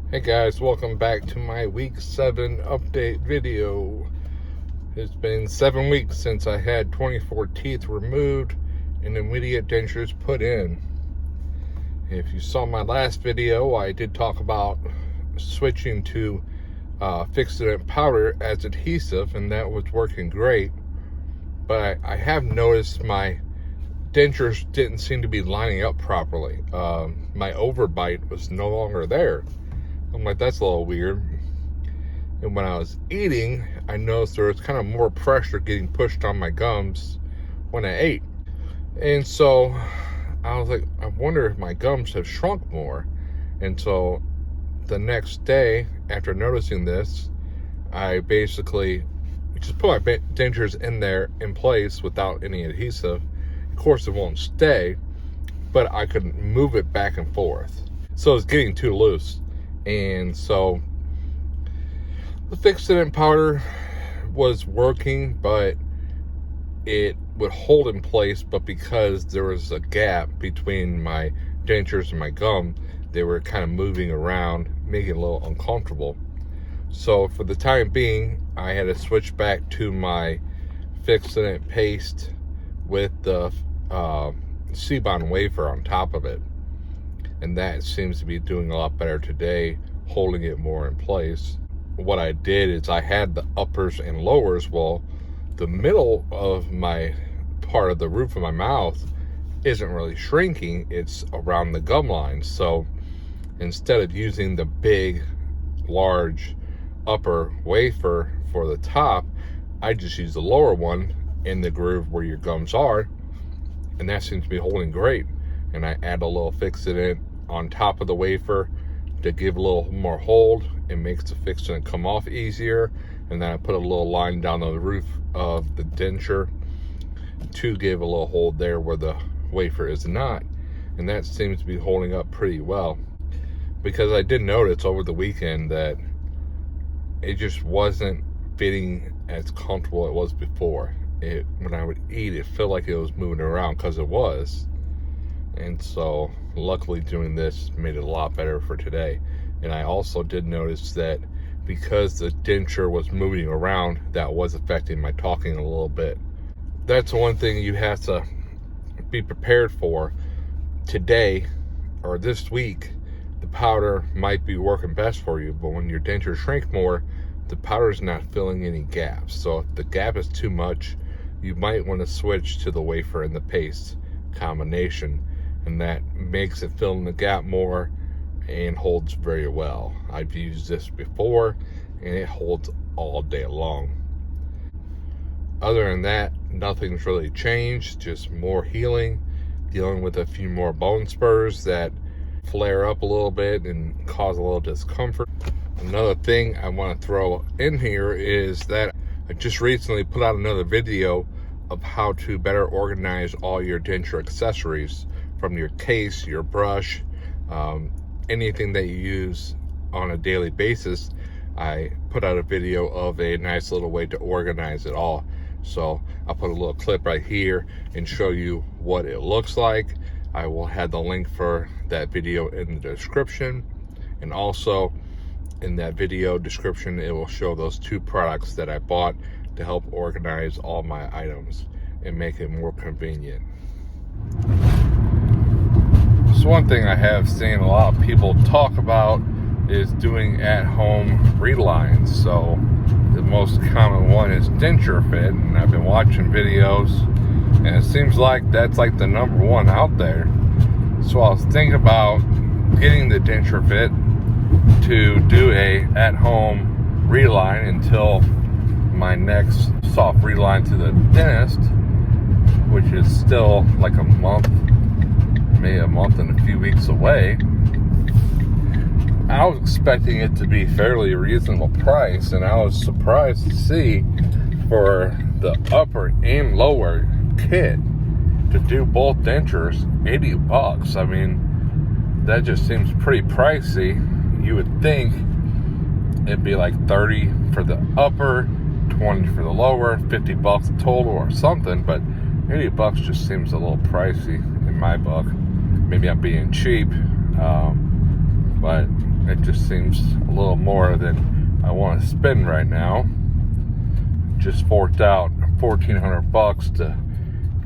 Hey guys, welcome back to my week 7 update video. It's been 7 weeks since I had 24 teeth removed and immediate dentures put in. If you saw my last video, I did talk about switching to Fixodent powder as adhesive, and that was working great. But I have noticed my dentures didn't seem to be lining up properly. My overbite was no longer there. I'm like, that's a little weird. And when I was eating, I noticed there was kind of more pressure getting pushed on my gums when I ate. And so I was like, I wonder if my gums have shrunk more. And so the next day, after noticing this, I basically just put my dentures in there in place without any adhesive. Of course, it won't stay, but I could move it back and forth. So it's getting too loose. And so the Fixodent powder was working, but it would hold in place. But because there was a gap between my dentures and my gum, they were kind of moving around, making it a little uncomfortable. So for the time being, I had to switch back to my Fixodent paste with the Seabond wafer on top of it. And that seems to be doing a lot better today, holding it more in place. What I did is I had the uppers and lowers. Well, the middle of my part of the roof of my mouth isn't really shrinking. It's around the gum line. So instead of using the big, large upper wafer for the top, I just use the lower one in the groove where your gums are. And that seems to be holding great. And I add a little Fixodent on top of the wafer to give a little more hold. It makes the Fixodent come off easier. And then I put a little line down the roof of the denture to give a little hold there where the wafer is not. And that seems to be holding up pretty well. Because I did notice over the weekend that it just wasn't fitting as comfortable as it was before. When I would eat, it felt like it was moving around, because it was. And so luckily doing this made it a lot better for today. And I also did notice that because the denture was moving around, that was affecting my talking a little bit. That's one thing you have to be prepared for. Today or this week, the powder might be working best for you, but when your dentures shrink more, the powder is not filling any gaps. So if the gap is too much, you might want to switch to the wafer and the paste combination, and that makes it fill in the gap more and holds very well. I've used this before and it holds all day long. Other than that, nothing's really changed, just more healing, dealing with a few more bone spurs that flare up a little bit and cause a little discomfort. Another thing I want to throw in here is that I just recently put out another video of how to better organize all your denture accessories, from your case, your brush, anything that you use on a daily basis. I put out a video of a nice little way to organize it all. So I'll put a little clip right here and show you what it looks like. I will have the link for that video in the description, and also in that video description it will show those 2 products that I bought to help organize all my items and make it more convenient. So one thing I have seen a lot of people talk about is doing at-home relines. So the most common one is Densurefit, and I've been watching videos and it seems like that's like the number one out there. So I was thinking about getting the Densurefit to do a at-home reline until my next soft reline to the dentist, which is still like a month, maybe a month and a few weeks away. I was expecting it to be fairly reasonable price, and I was surprised to see for the upper and lower kit to do both dentures, $80. I mean, that just seems pretty pricey. You would think it'd be like 30 for the upper, 20 for the lower, $50 total or something, but $80 just seems a little pricey in my book. Maybe I'm being cheap, but It just seems a little more than I want to spend right now. Just forked out $1,400 to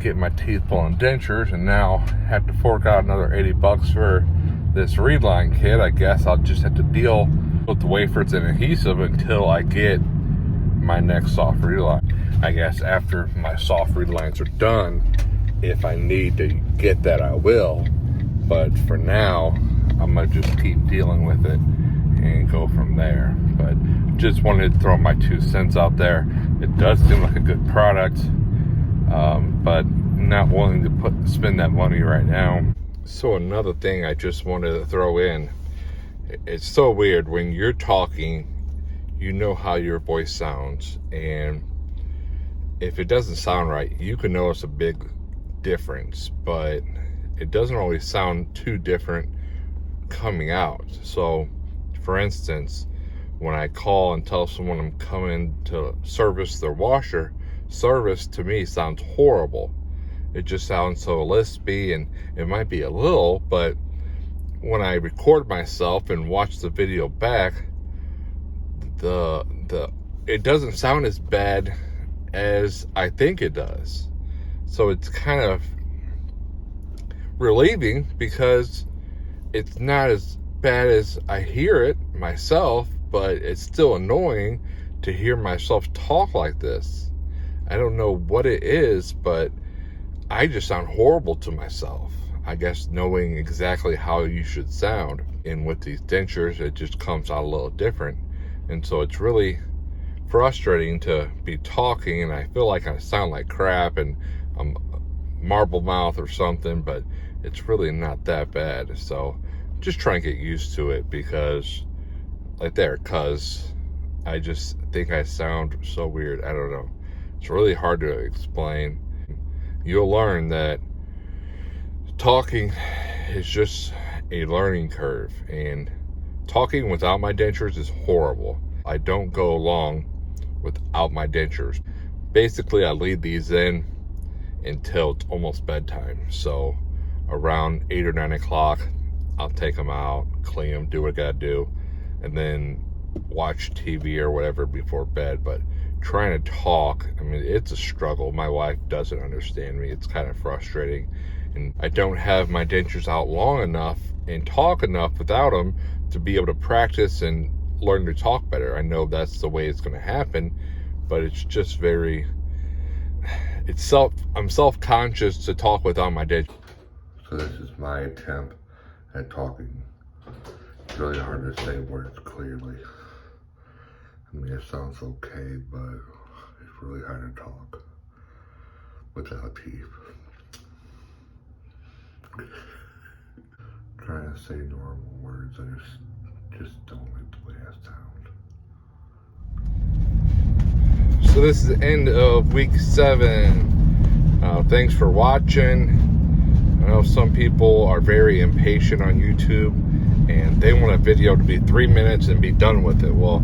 get my teeth pulled in dentures, and now have to fork out another $80 for this Reline kit. I guess I'll just have to deal with the wafers and adhesive until I get my next soft Reline. I guess after my soft Relines are done, if I need to get that, I will. But for now, I'm gonna just keep dealing with it and go from there. But just wanted to throw my 2 cents out there. It does seem like a good product, but not willing to spend that money right now. So another thing I just wanted to throw in, it's so weird when you're talking, you know how your voice sounds, and if it doesn't sound right, you can notice a big difference, but it doesn't always sound too different coming out. So for instance, when I call and tell someone I'm coming to service their washer, service to me sounds horrible. It just sounds so lispy, and it might be a little, but when I record myself and watch the video back, it doesn't sound as bad as I think it does. So it's kind of relieving because it's not as bad as I hear it myself, but it's still annoying to hear myself talk like this. I don't know what it is, but I just sound horrible to myself. I guess knowing exactly how you should sound. And with these dentures, it just comes out a little different. And so it's really frustrating to be talking, and I feel like I sound like crap and I'm marble mouth or something, but it's really not that bad. So just try and get used to it, because I just think I sound so weird. I don't know. It's really hard to explain. You'll learn that talking is just a learning curve, and talking without my dentures is horrible. I don't go long without my dentures. Basically, I leave these in until it's almost bedtime. So around 8 or 9 o'clock, I'll take them out, clean them, do what I gotta do, and then watch TV or whatever before bed. But trying to talk, I mean, it's a struggle. My wife doesn't understand me. It's kind of frustrating. And I don't have my dentures out long enough and talk enough without them to be able to practice and learn to talk better. I know that's the way it's going to happen, but it's just I'm self-conscious to talk without my dentures. So this is my attempt at talking. It's really hard to say words clearly. I mean, it sounds okay, but it's really hard to talk without teeth. Trying to say normal words, I just don't like the way I sound. So this is the end of week 7. Thanks for watching. I know some people are very impatient on YouTube, and they want a video to be 3 minutes and be done with it. Well,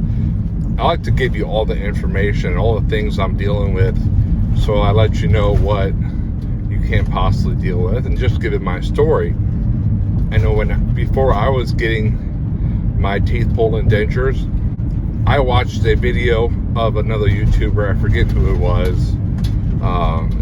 I like to give you all the information and all the things I'm dealing with, so I let you know what you can't possibly deal with, and just give it my story. I know before I was getting my teeth pulled in dentures, I watched a video of another YouTuber. I forget who it was.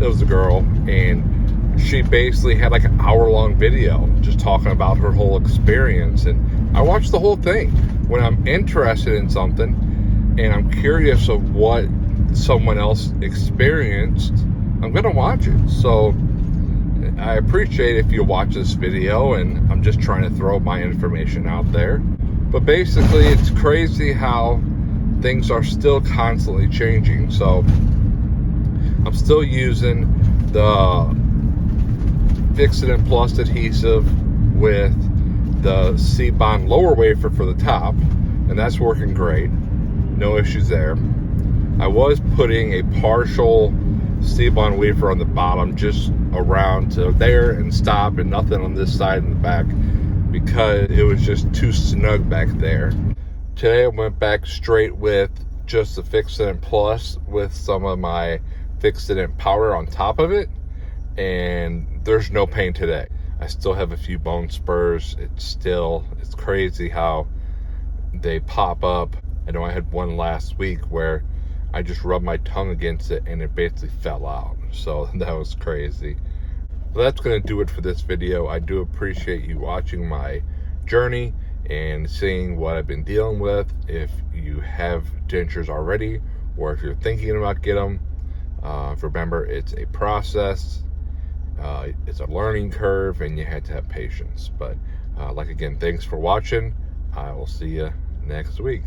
It was a girl, and she basically had like an hour-long video just talking about her whole experience. And I watched the whole thing. When I'm interested in something and I'm curious of what someone else experienced, I'm gonna watch it. So I appreciate if you watch this video, and I'm just trying to throw my information out there. But basically, it's crazy how things are still constantly changing. So I'm still using the Fixodent Plus adhesive with the C-bond lower wafer for the top, and that's working great. No issues there. I was putting a partial C-bond wafer on the bottom, just around to there and stop, and nothing on this side and the back, because it was just too snug back there. Today I went back straight with just the Fixodent Plus with some of my Fixodent powder on top of it, and there's no pain today. I still have a few bone spurs. It's crazy how they pop up. I know I had one last week where I just rubbed my tongue against it and it basically fell out. So that was crazy. Well, that's going to do it for this video. I do appreciate you watching my journey and seeing what I've been dealing with. If you have dentures already, or if you're thinking about getting them, remember, it's a process. It's a learning curve, and you have to have patience. But again, thanks for watching. I will see you next week.